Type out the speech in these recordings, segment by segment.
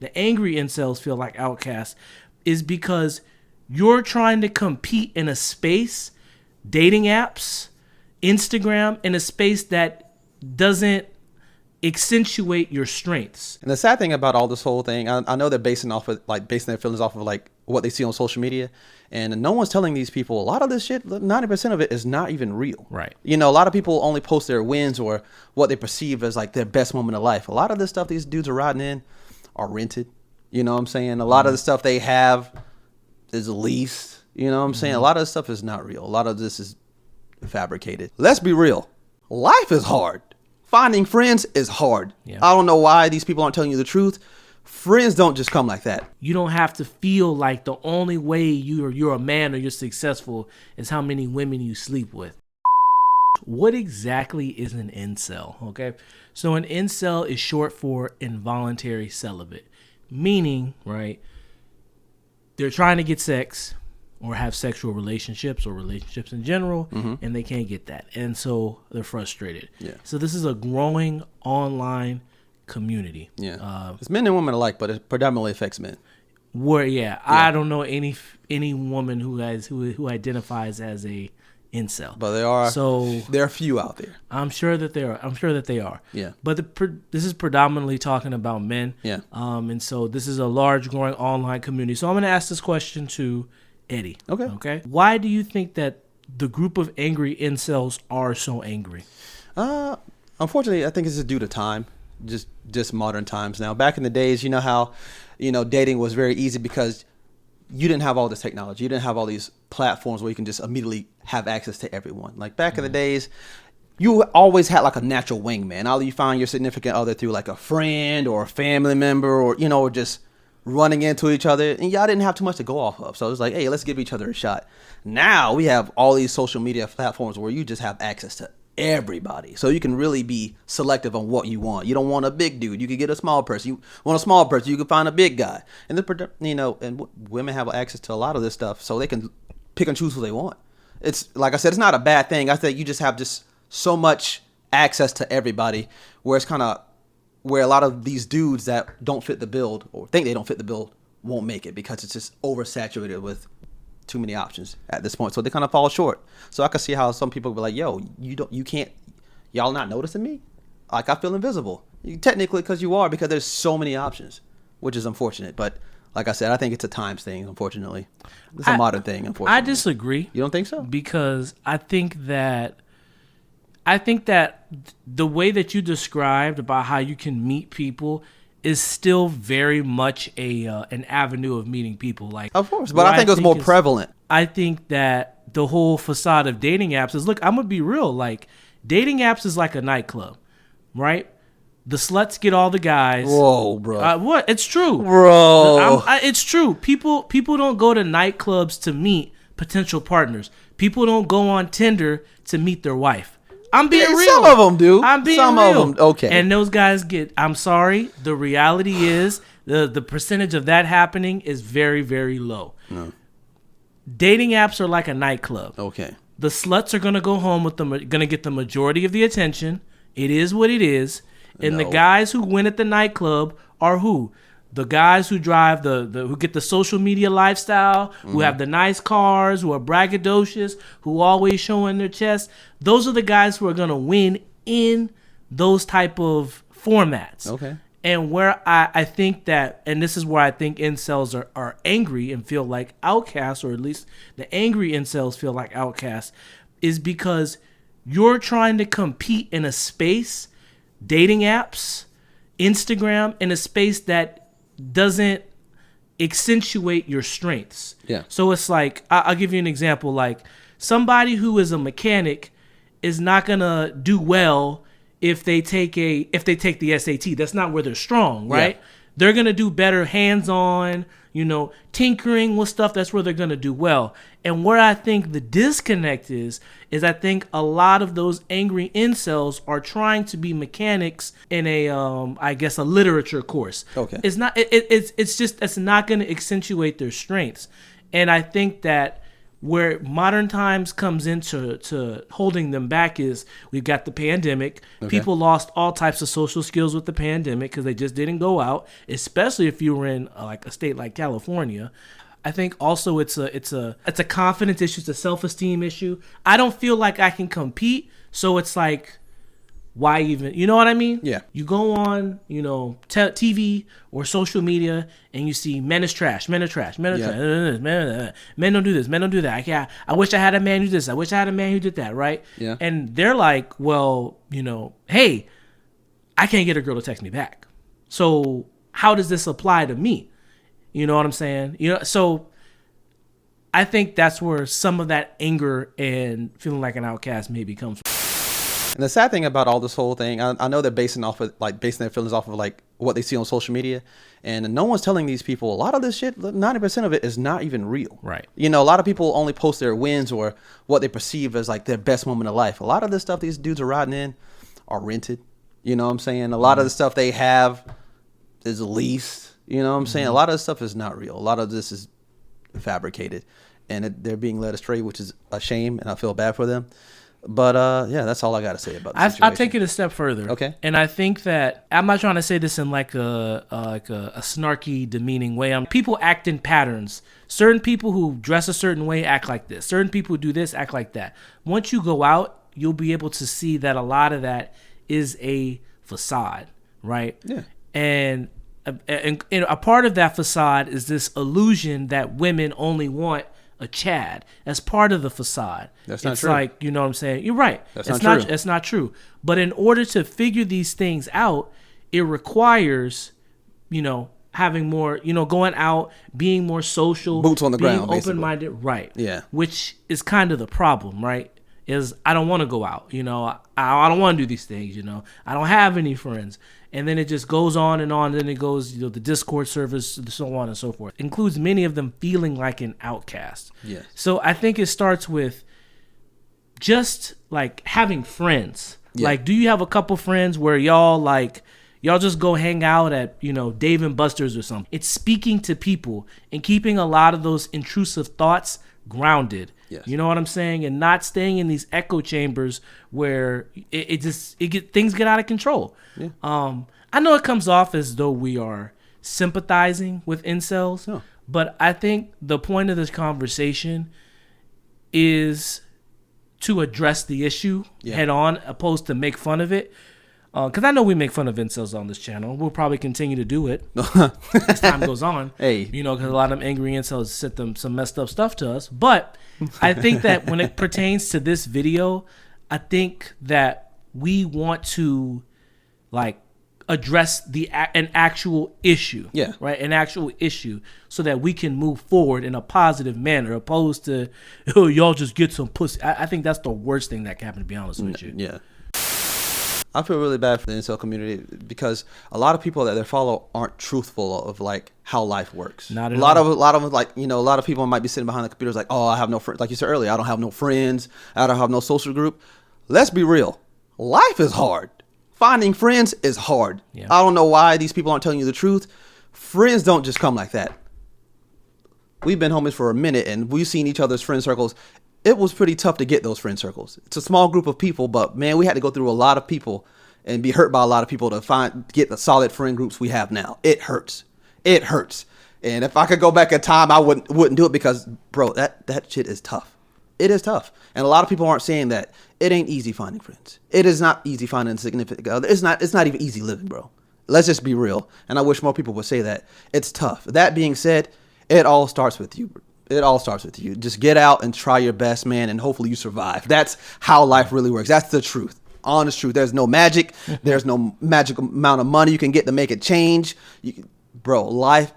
the angry incels feel like outcasts is because you're trying to compete in a space, dating apps, Instagram, in a space that doesn't accentuate your strengths. And the sad thing about all this whole thing, I know they're basing their feelings off of like what they see on social media, and no one's telling these people a lot of this shit. 90% of it is not even real. Right. You know, a lot of people only post their wins or what they perceive as like their best moment of life. A lot of this stuff these dudes are riding in are rented. You know what I'm saying? A lot of the stuff they have is leased. You know what I'm saying? A lot of this stuff is not real. A lot of this is fabricated. Let's be real. Life is hard. Finding friends is hard. Yeah. I don't know why these people aren't telling you the truth. Friends don't just come like that. You don't have to feel like the only way you're a man or you're successful is how many women you sleep with. What exactly is an incel? Okay, so an incel is short for involuntary celibate, meaning, right, they're trying to get sex or have sexual relationships or relationships in general, and they can't get that. And so they're frustrated. Yeah. So this is a growing online community. Yeah. It's men and women alike, but it predominantly affects men. I don't know any woman who identifies as a incel. But there are a few out there. I'm sure that they are. Yeah. But this is predominantly talking about men. Yeah. And so this is a large growing online community. So I'm going to ask this question to Eddie. Okay. Why do you think that the group of angry incels are so angry? Unfortunately, I think it's just due to time. Just modern times now. Back in the days, you know how, dating was very easy because you didn't have all this technology. You didn't have all these platforms where you can just immediately have access to everyone. Like back in the days, you always had like a natural wingman. Either you found your significant other through like a friend or a family member or just running into each other, and y'all didn't have too much to go off of. So it was like, hey, let's give each other a shot. Now we have all these social media platforms where you just have access to everybody. So you can really be selective on what you want. You don't want a big dude, you can get a small person. You want a small person, you can find a big guy. And and women have access to a lot of this stuff, so they can pick and choose who they want. It's like I said, it's not a bad thing. I think you just have just so much access to everybody where it's kind of where a lot of these dudes that don't fit the build or think they don't fit the build won't make it because it's just oversaturated with too many options at this point. So they kind of fall short. So I can see how some people be like, yo, y'all not noticing me? Like I feel invisible. Technically because you are, because there's so many options, which is unfortunate. But like I said, I think it's a times thing, unfortunately. It's a modern thing, unfortunately. I disagree. You don't think so? Because I think that the way that you described about how you can meet people is still very much an avenue of meeting people. Like, of course, but I think it was more prevalent. I think that the whole facade of dating apps is, look, I'm gonna be real. Like, dating apps is like a nightclub, right? The sluts get all the guys. Whoa, bro! What? It's true, bro. It's true. People don't go to nightclubs to meet potential partners. People don't go on Tinder to meet their wife. I'm being real. Some of them do. I'm being some real. Some of them, okay. And those guys get, I'm sorry, the reality is the percentage of that happening is very, very low. No. Dating apps are like a nightclub. Okay. The sluts are going to go home going to get the majority of the attention. It is what it is. And the guys who win at the nightclub are who? The guys who drive who get the social media lifestyle, who have the nice cars, who are braggadocious, who always showing their chest. Those are the guys who are going to win in those type of formats. Okay. And where I think that, and this is where I think incels are angry and feel like outcasts, or at least the angry incels feel like outcasts, is because you're trying to compete in a space, dating apps, Instagram, in a space that doesn't accentuate your strengths. Yeah. So it's like, I'll give you an example. Like, somebody who is a mechanic is not gonna do well if they take the SAT. That's not where they're strong, right? Yeah. They're gonna do better hands-on, tinkering with stuff. That's where they're gonna do well. And where I think the disconnect is I think a lot of those angry incels are trying to be mechanics in a literature course. Okay. It's not. It's not gonna accentuate their strengths. And I think that where modern times comes into holding them back is we've got the pandemic. Okay. People lost all types of social skills with the pandemic because they just didn't go out, especially if you were in like a state like California. I think also it's a confidence issue, it's a self-esteem issue. I don't feel like I can compete, so it's like, why even, you know what I mean? Yeah. You go on, TV or social media and you see men is trash, men are trash, men are trash, men don't do this, men don't do that. I wish I had a man who did this, I wish I had a man who did that, right? Yeah. And they're like, well, hey, I can't get a girl to text me back. So how does this apply to me? You know what I'm saying? So I think that's where some of that anger and feeling like an outcast maybe comes from. And the sad thing about all this whole thing, I know they're basing their feelings off of like what they see on social media, and no one's telling these people a lot of this shit. 90% of it is not even real. Right. A lot of people only post their wins or what they perceive as like their best moment of life. A lot of this stuff these dudes are riding in are rented. You know what I'm saying? A lot of the stuff they have is leased. You know what I'm saying? A lot of this stuff is not real. A lot of this is fabricated, and they're being led astray, which is a shame, and I feel bad for them. But yeah, that's all I got to say about the situation. I'll take it a step further. Okay. And I think that I'm not trying to say this in like a snarky, demeaning way. People act in patterns. Certain people who dress a certain way act like this. Certain people who do this act like that. Once you go out, you'll be able to see that a lot of that is a facade, right? Yeah. And a part of that facade is this illusion that women only want a Chad as part of the facade. That's not it's true. Like, you know what I'm saying? You're right. That's it's not true. It's not true. But in order to figure these things out, it requires, having more, going out, being more social, boots on the being ground, basically. open-minded, right? Yeah. Which is kind of the problem, right? Is I don't want to go out, I don't want to do these things, I don't have any friends. And then it just goes on, and then it goes, the Discord servers, so on and so forth. It includes many of them feeling like an outcast. Yes. So I think it starts with just like having friends. Yeah. Like, do you have a couple friends where y'all just go hang out at, Dave and Buster's or something? It's speaking to people and keeping a lot of those intrusive thoughts grounded. Yes. You know what I'm saying? And not staying in these echo chambers where things get out of control. Yeah. I know it comes off as though we are sympathizing with incels, No. but I think the point of this conversation is to address the issue head on, opposed to make fun of it. Because I know we make fun of incels on this channel. We'll probably continue to do it as time goes on. Hey. Because a lot of them angry incels sent them some messed up stuff to us. But I think that when it pertains to this video, I think that we want to address an actual issue. Yeah. Right? An actual issue so that we can move forward in a positive manner, opposed to, oh, y'all just get some pussy. I think that's the worst thing that can happen, to be honest with you. Yeah. I feel really bad for the incel community because a lot of people that they follow aren't truthful of how life works. Not at a lot all. of them a lot of people might be sitting behind the computers like, oh, I have no friends. Like you said earlier, I don't have no friends. I don't have no social group. Let's be real. Life is hard. Finding friends is hard. Yeah. I don't know why these people aren't telling you the truth. Friends don't just come like that. We've been homies for a minute and we've seen each other's friend circles. It was pretty tough to get those friend circles. It's a small group of people, but man, we had to go through a lot of people and be hurt by a lot of people to get the solid friend groups we have now. It hurts. It hurts. And if I could go back in time, I wouldn't do it because, bro, that shit is tough. It is tough. And a lot of people aren't saying that. It ain't easy finding friends. It is not easy finding a significant other. It's not even easy living, bro. Let's just be real. And I wish more people would say that. It's tough. That being said, it all starts with you. It all starts with you. Just get out and try your best, man, and hopefully you survive. That's how life really works. That's the truth. Honest truth. There's no magic. There's no magic amount of money you can get to make it change. Bro, life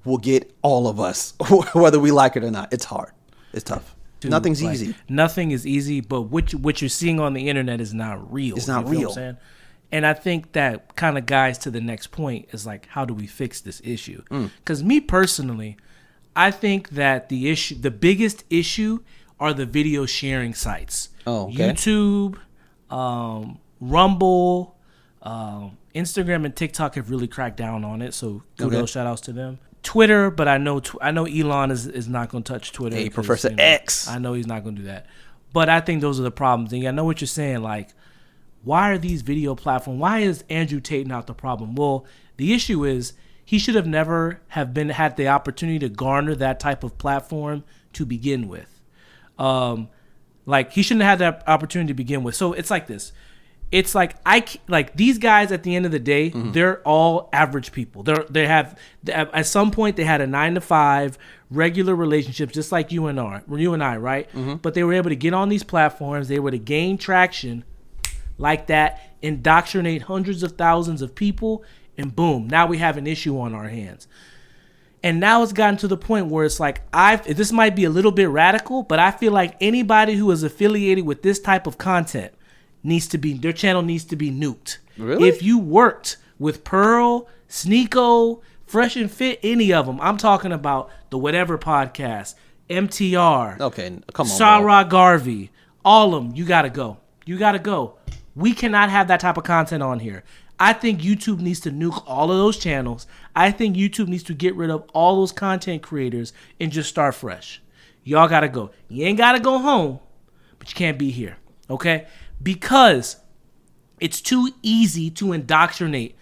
will get all of us, whether we like it or not. It's hard. It's tough. Dude, nothing's easy. Nothing is easy, but what you're seeing on the internet is not real. It's not you know real. What I'm saying? And I think that kind of guides to the next point is how do we fix this issue? Because me personally, I think that the biggest issue are the video sharing sites. Oh, okay. YouTube, Rumble, Instagram and TikTok have really cracked down on it. So kudos, shout outs to them. Twitter, but I know Elon is not going to touch Twitter. Hey, Professor X. I know he's not going to do that. But I think those are the problems. And I know what you're saying. Like, why are these video platforms? Why is Andrew Tate not the problem? Well, the issue is he should have never had the opportunity to garner that type of platform to begin with. Like, he shouldn't have had that opportunity to begin with. So it's like this. It's like these guys at the end of the day, they're all average people. They have at some point they had a 9-to-5 regular relationships, just like you and I, right? But they were able to get on these platforms. They were to gain traction like that, indoctrinate hundreds of thousands of people, and boom, now we have an issue on our hands. And now it's gotten to the point where it's like, this might be a little bit radical, but I feel like anybody who is affiliated with this type of content their channel needs to be nuked. Really? If you worked with Pearl, Sneeko, Fresh and Fit, any of them, I'm talking about the Whatever Podcast, MTR, Okay, come on, Sarah Garvey, all of them, you gotta go. You gotta go. We cannot have that type of content on here. I think YouTube needs to nuke all of those channels. I think YouTube needs to get rid of all those content creators and just start fresh. Y'all gotta go. You ain't gotta go home, but you can't be here, okay? Because it's too easy to indoctrinate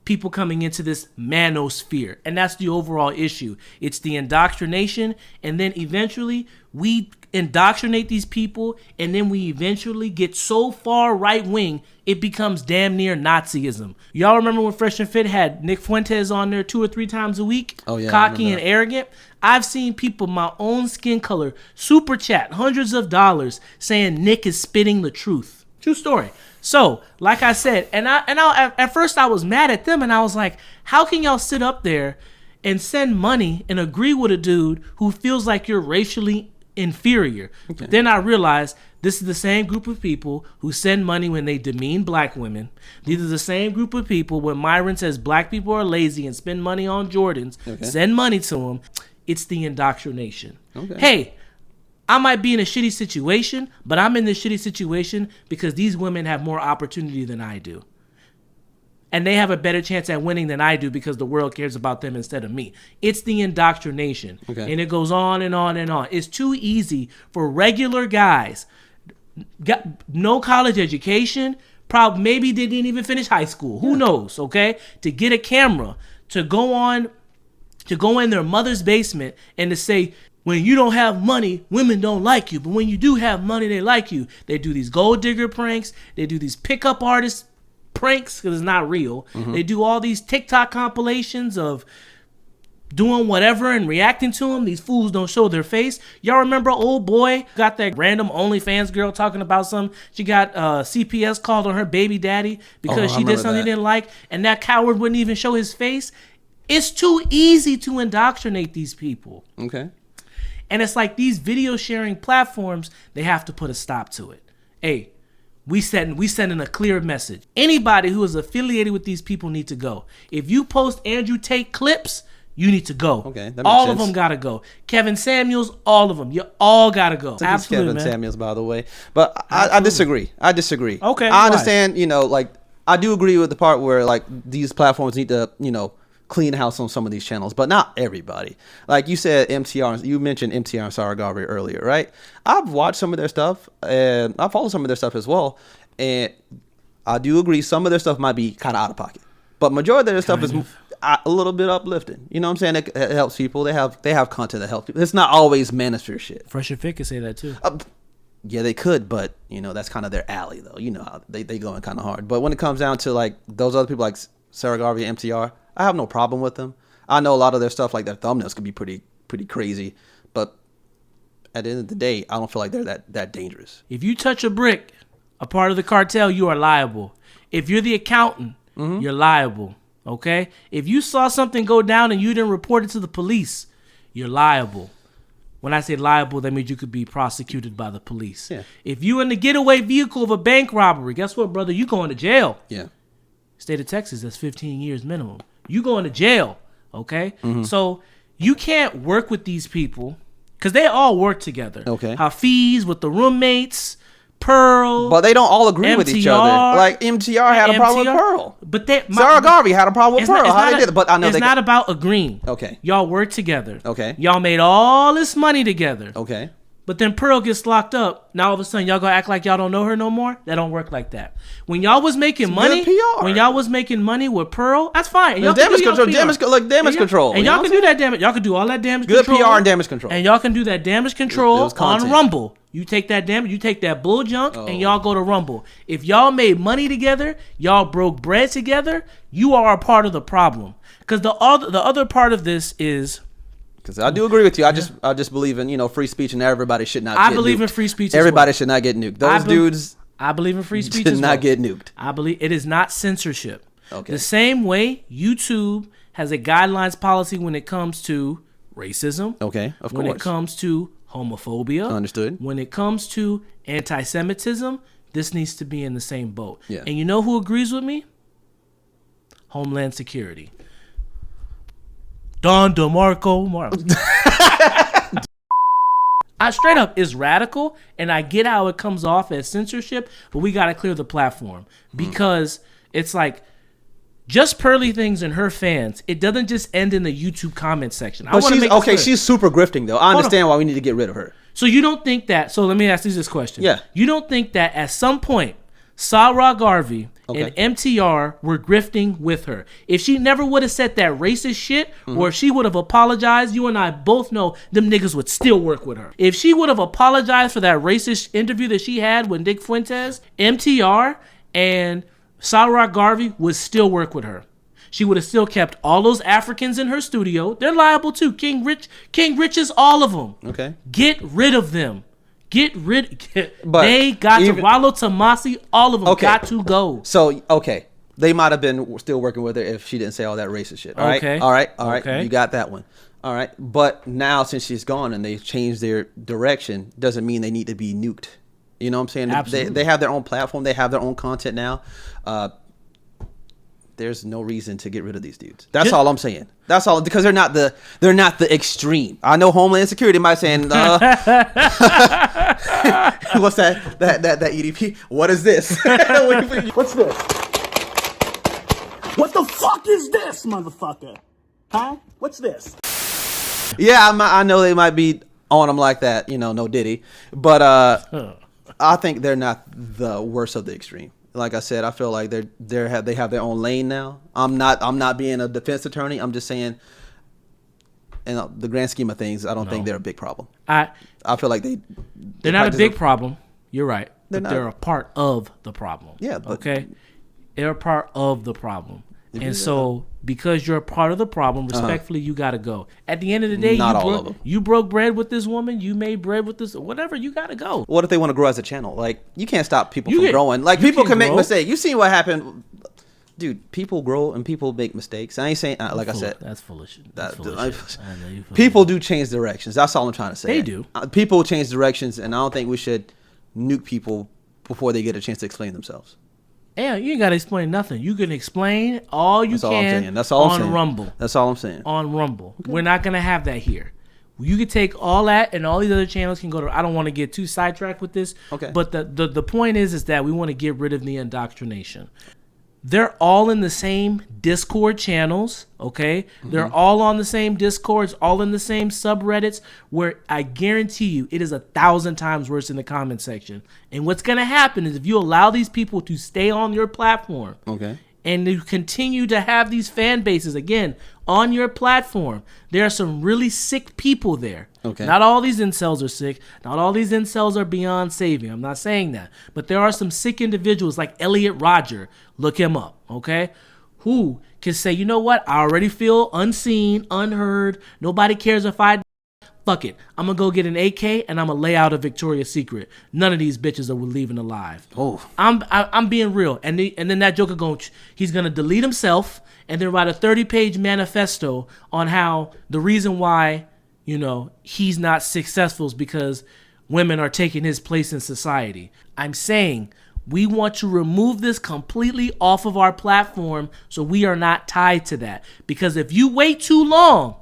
people coming into this manosphere. And that's the overall issue. It's the indoctrination, and then eventually we indoctrinate these people, and then we eventually get so far right-wing, it becomes damn near Nazism. Y'all remember when Fresh and Fit had Nick Fuentes on there 2 or 3 times a week? Oh, yeah, cocky and arrogant. I've seen people my own skin color super chat hundreds of dollars saying Nick is spitting the truth. True story. So, like I said, at first I was mad at them, and I was like, how can y'all sit up there and send money and agree with a dude who feels like you're racially inferior? Okay. But then I realized this is the same group of people who send money when they demean black women. These are the same group of people when Myron says black people are lazy and spend money on Jordans, send money to them. It's the indoctrination. Okay. Hey, I might be in a shitty situation, but I'm in this shitty situation because these women have more opportunity than I do. And they have a better chance at winning than I do because the world cares about them instead of me. It's the indoctrination. Okay. And it goes on and on and on. It's too easy for regular guys, got no college education, probably maybe they didn't even finish high school. Who knows, okay? To get a camera, to go in their mother's basement and to say, when you don't have money, women don't like you. But when you do have money, they like you. They do these gold digger pranks. They do these pickup artist pranks because it's not real. They do all these TikTok compilations of doing whatever and reacting to them. These fools don't show their face. Y'all remember old boy got that random OnlyFans girl talking about something? She got CPS called on her baby daddy because she did something he didn't like, and that coward wouldn't even show his face. It's too easy to indoctrinate these people. Okay. And it's like these video sharing platforms, they have to put a stop to it. Hey, we sending a clear message. Anybody who is affiliated with these people need to go. If you post Andrew Tate clips, you need to go. Okay, that makes all sense. of them gotta go. Kevin Samuels, all of them. You all gotta go. Absolutely, Kevin man. Samuels, by the way. But I disagree. Okay. I understand, like, I do agree with the part where, like, these platforms need to, clean house on some of these channels, but not everybody. Like you said, MTR, you mentioned MTR and Sarah Garvey earlier, right? I've watched some of their stuff, and I follow some of their stuff as well, and I do agree some of their stuff might be kind of out of pocket, but majority of their stuff is a little bit uplifting. You know what I'm saying? It helps people. They have content that helps people. It's not always manosphere shit. Fresh and Fit could say that too. Yeah, they could, but that's kind of their alley, though. You know how they go in kind of hard. But when it comes down to like those other people like Sarah Garvey, MTR, I have no problem with them. I know a lot of their stuff, like their thumbnails, could be pretty crazy, but at the end of the day, I don't feel like they're that dangerous. If you touch a brick, a part of the cartel, you are liable. If you're the accountant, you're liable. Okay? If you saw something go down and you didn't report it to the police, you're liable. When I say liable, that means you could be prosecuted by the police. Yeah. If you in the getaway vehicle of a bank robbery, guess what, brother? You going to jail. Yeah. State of Texas, that's 15 years minimum. You going to jail, okay? So you can't work with these people because they all work together. Okay. Hafiz with the roommates, Pearl. But they don't all agree with each other. Like MTR had a problem with Pearl. But Sarah Garvey had a problem with Pearl. How they did it? But I know it's not about agreeing. Okay. Y'all work together. Okay. Y'all made all this money together. Okay. But then Pearl gets locked up. Now all of a sudden y'all gonna act like y'all don't know her no more? That don't work like that. When y'all was making money, when y'all was making money with Pearl, that's fine. And damage control, damage control. And y'all can do that damage. Y'all can do all that damage control. Good PR and damage control. And y'all can do that damage control on Rumble. You take that damage, you take that bull junk, and y'all go to Rumble. If y'all made money together, y'all broke bread together, you are a part of the problem. Because the other part of this is, because I do agree with you. I just believe in free speech, and everybody should not. I believe in free speech. Everybody should not get nuked. Those dudes. I believe in free speech. Should not get nuked. I believe it is not censorship. Okay. The same way YouTube has a guidelines policy when it comes to racism. Okay, of course. When it comes to homophobia. Understood. When it comes to anti-Semitism, this needs to be in the same boat. Yeah. And you know who agrees with me? Homeland Security. Don DeMarco. I straight up is radical, and I get how it comes off as censorship, but we got to clear the platform because it's like Just Pearly Things and her fans. It doesn't just end in the YouTube comment section. But she's super grifting though. I understand why we need to get rid of her. So you don't think that? So let me ask you this question. Yeah. You don't think that at some point Sarah Garvey and MTR were grifting with her? If she never would have said that racist shit, or if she would have apologized, you and I both know them niggas would still work with her. If she would have apologized for that racist interview that she had with Nick Fuentes, MTR and Sarah Garvey would still work with her. She would have still kept all those Africans in her studio. They're liable too. King Riches, all of them. Okay. Get rid of them. They got to Rollo Tomasi, all of them got to go. So, they might have been still working with her if she didn't say all that racist shit. All right. Okay. You got that one. All right. But now since she's gone and they've changed their direction, doesn't mean they need to be nuked. You know what I'm saying? Absolutely. They have their own platform. They have their own content now. There's no reason to get rid of these dudes. That's all I'm saying. That's all, because they're not the extreme. I know Homeland Security might saying, what's that EDP? What is this? What's this? What the fuck is this, motherfucker? Huh? What's this? Yeah, I know they might be on them like that, no Diddy, but I think they're not the worst of the extreme. Like I said, I feel like they have their own lane now. I'm not being a defense attorney. I'm just saying, in the grand scheme of things, I don't think they're a big problem. I feel like they're not a big problem. You're right. They're a part of the problem. Yeah. Okay. They're a part of the problem. And so, because you're a part of the problem, respectfully, you got to go. At the end of the day, you broke bread with this woman. You made bread with this. Whatever, you got to go. What if they want to grow as a channel? Like, you can't stop people from growing. Like, people can make mistakes. You see what happened. Dude, people grow and people make mistakes. I ain't saying, like I said. That's foolish. People do change directions. That's all I'm trying to say. They do. People change directions, and I don't think we should nuke people before they get a chance to explain themselves. Yeah, you ain't got to explain nothing. You can explain all you can on Rumble. That's all I'm saying. On Rumble. Okay. We're not going to have that here. You can take all that, and all these other channels can go to... I don't want to get too sidetracked with this. Okay. But the point is that we want to get rid of the indoctrination. They're all in the same Discord channels, okay? Mm-hmm. They're all on the same Discords, all in the same subreddits, where I guarantee you it is 1,000 times worse in the comment section. And what's going to happen is if you allow these people to stay on your platform, okay, and you continue to have these fan bases, again, on your platform, there are some really sick people there. Okay. Not all these incels are sick. Not all these incels are beyond saving. I'm not saying that. But there are some sick individuals like Elliot Rodger. Look him up, okay? Who can say, you know what? I already feel unseen, unheard. Nobody cares if I... Fuck it. I'm going to go get an AK and I'm going to lay out a Victoria's Secret. None of these bitches are leaving alive. Oh. I'm being real. And then that joker he's going to delete himself and then write a 30-page manifesto on how the reason why, he's not successful is because women are taking his place in society. I'm saying we want to remove this completely off of our platform so we are not tied to that. Because if you wait too long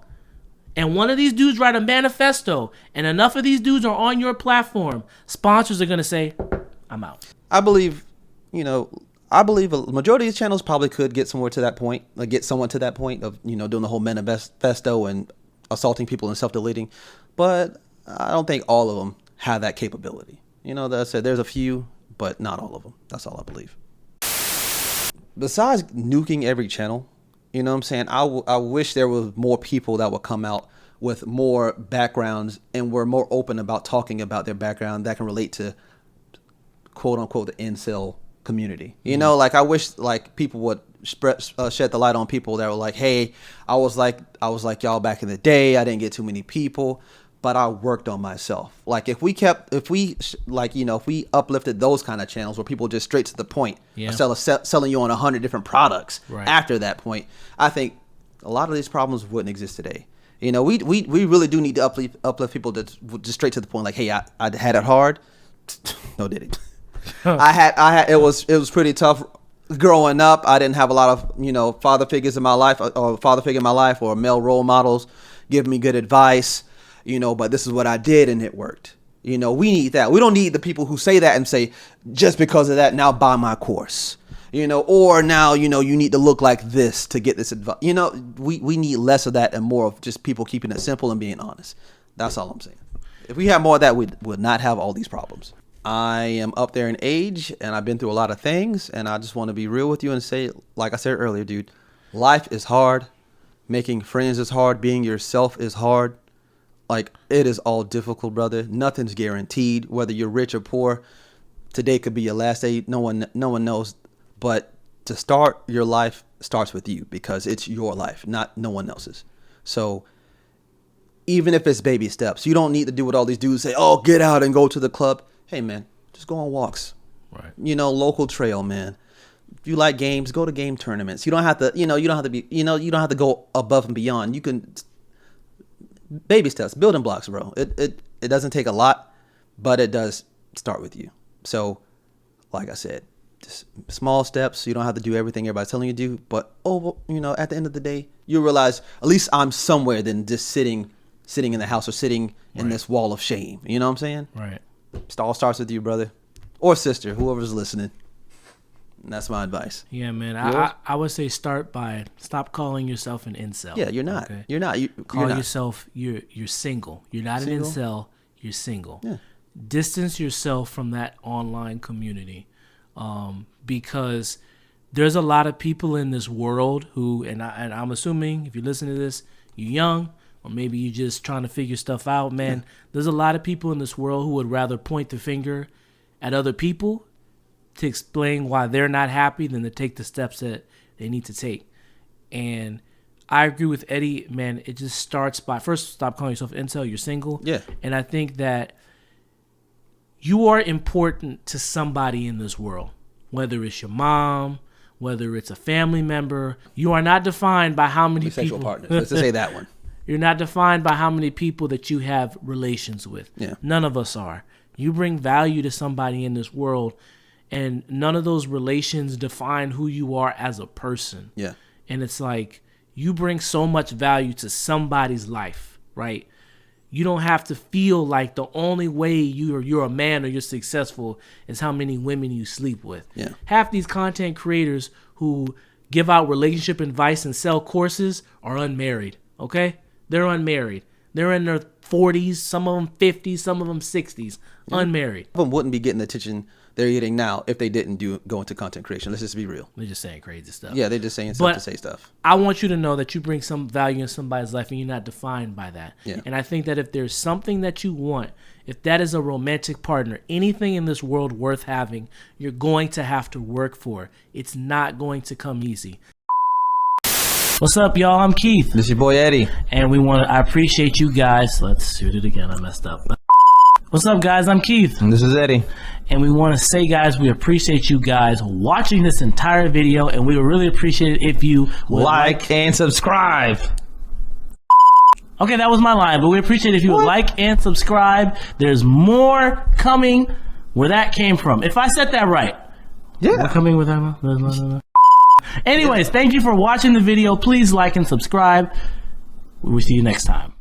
and one of these dudes write a manifesto and enough of these dudes are on your platform, sponsors are going to say, I'm out. I believe, I believe a majority of these channels probably could get somewhere to that point, like get someone to that point of, doing the whole manifesto and assaulting people and self-deleting. But I don't think all of them have that capability. That I said, there's a few, but not all of them. That's all I believe. Besides nuking every channel, what I'm saying? I wish there was more people that would come out with more backgrounds and were more open about talking about their background that can relate to, quote unquote, the incel community. Like I wish like people would shed the light on people that were like, hey, I was like y'all back in the day. I didn't get too many people, but I worked on myself. Like if we uplifted those kind of channels where people just straight to the point, selling you on 100 different products. Right. After that point, I think a lot of these problems wouldn't exist today. We really do need to uplift people to just straight to the point. Like, hey, I had it hard. No, did it? I had it was pretty tough growing up. I didn't have a lot of father figures in my life, or male role models give me good advice. But this is what I did and it worked. We need that. We don't need the people who say that and say, just because of that, now buy my course. Or now, you need to look like this to get this advice. We need less of that and more of just people keeping it simple and being honest. That's all I'm saying. If we had more of that, we would not have all these problems. I am up there in age and I've been through a lot of things, and I just want to be real with you and say, like I said earlier, dude, life is hard. Making friends is hard. Being yourself is hard. Like, it is all difficult, brother. Nothing's guaranteed. Whether you're rich or poor, today could be your last day. No one knows. But to start your life starts with you, because it's your life, not no one else's. So even if it's baby steps, you don't need to do what all these dudes say, oh, get out and go to the club. Hey, man, just go on walks. Right. Local trail, man. If you like games, go to game tournaments. You don't have to, you don't have to go above and beyond. You can baby steps, building blocks, bro. It doesn't take a lot, but it does start with you. So, like I said, just small steps. You don't have to do everything everybody's telling you to do. But at the end of the day, you realize at least I'm somewhere than just sitting in the house or sitting in this wall of shame. You know what I'm saying? Right. It all starts with you, brother or sister, whoever's listening. And that's my advice. Yeah, man. I would say stop calling yourself an incel. Yeah, you're not. Okay? You're not. Call yourself you're single. You're not single? An incel. You're single. Yeah. Distance yourself from that online community, because there's a lot of people in this world who, and I'm assuming if you listen to this, you're young, or maybe you're just trying to figure stuff out, man. Yeah. There's a lot of people in this world who would rather point the finger at other people to explain why they're not happy than to take the steps that they need to take. And I agree with Eddie, man. It just starts by, first, stop calling yourself incel. You're single. Yeah. And I think that you are important to somebody in this world, whether it's your mom, whether it's a family member. You are not defined by how many sexual partners. Let's just say that one. You're not defined by how many people that you have relations with. Yeah. None of us are. You bring value to somebody in this world, and none of those relations define who you are as a person. Yeah. And it's like, you bring so much value to somebody's life, right? You don't have to feel like the only way you're a man or you're successful is how many women you sleep with. Yeah. Half these content creators who give out relationship advice and sell courses are unmarried, okay? They're unmarried. They're in their 40s, some of them 50s, some of them 60s, unmarried. Some of them wouldn't be getting the attention they're getting now if they didn't go into content creation. Let's just be real. They're just saying crazy stuff. Yeah, they're just saying stuff to say stuff. I want you to know that you bring some value in somebody's life and you're not defined by that. Yeah. And I think that if there's something that you want, if that is a romantic partner, anything in this world worth having, you're going to have to work for. It's not going to come easy. What's up, y'all? I'm Keith. This is your boy Eddie. And I appreciate you guys. Let's shoot it again. I messed up. What's up, guys? I'm Keith. And this is Eddie. And we want to say, guys, we appreciate you guys watching this entire video, and we would really appreciate it if you would like and subscribe. Okay, that was my line, but we appreciate it if you would like and subscribe. There's more coming where that came from. If I said that right. Yeah. We're coming with that. Anyways, thank you for watching the video. Please like and subscribe. We'll see you next time.